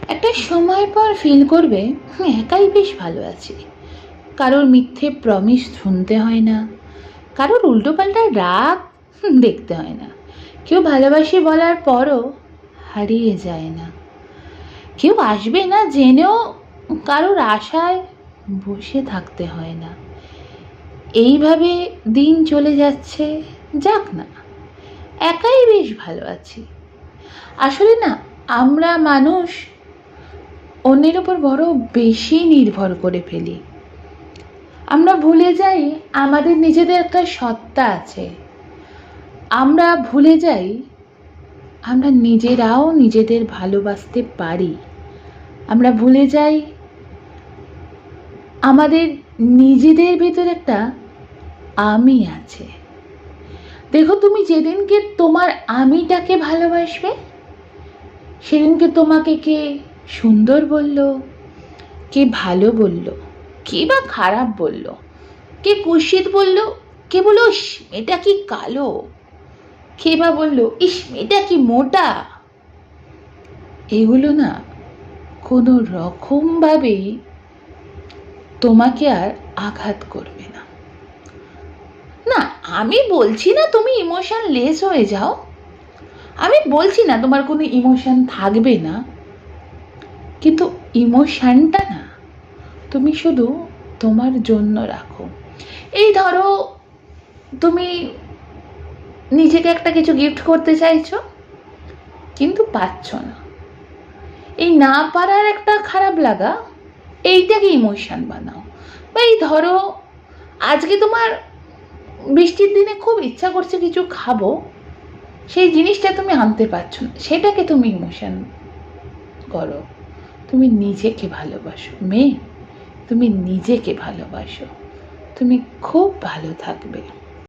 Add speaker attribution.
Speaker 1: একটা সময় পর ফিল করবে একাই বেশ ভালো আছি। কারোর মিথ্যে প্রমিস শুনতে হয় না, কারোর উল্টোপাল্টা রাগ দেখতে হয় না, কেউ ভালোবাসি বলার পরও হারিয়ে যায় না, কেউ আসবে না জেনেও কারোর আশায় বসে থাকতে হয় না। এইভাবে দিন চলে যাচ্ছে, যাক না, একাই বেশ ভালো আছি। আসলে না, আমরা মানুষ অন্যের ওপর বড় বেশি নির্ভর করে ফেলি। আমরা ভুলে যাই আমাদের নিজেদের একটা সত্তা আছে। আমরা ভুলে যাই আমরা নিজেরাও নিজেদের ভালোবাসতে পারি। আমরা ভুলে যাই আমাদের নিজেদের ভেতর একটা আমি আছে। দেখো, তুমি যেদিনকে তোমার আমিটাকে ভালোবাসবে, সেদিনকে তোমাকে কে সুন্দর বলল, কে ভালো বলল, কে বা খারাপ বলল, কে কুৎসিত বলল, কে বলল এটা কি কালো, কে বা বলল ইস এটা কি মোটা, এগুলো না কোনো রকমভাবেই তোমাকে আর আঘাত করবে না। না, আমি বলছি না তুমি ইমোশনলেস হয়ে যাও, আমি বলছি না তোমার কোনো ইমোশন থাকবে না, কিন্তু ইমোশনটা না তুমি শুধু তোমার জন্য রাখো। এই ধরো, তুমি নিজেকে একটা কিছু গিফট করতে চাইছো কিন্তু পাচ্ছ না, এই না পারার একটা খারাপ লাগা, এইটাকে ইমোশন বানাও। বা এই ধরো, আজকে তোমার বৃষ্টির দিনে খুব ইচ্ছা করছে কিছু খাবো, সেই জিনিসটা তুমি আনতে পারছো না, সেটাকে তুমি ইমোশন করো। তুমি নিজেকে ভালোবাসো মেয়ে, তুমি নিজেকে ভালোবাসো, তুমি খুব ভালো থাকবে।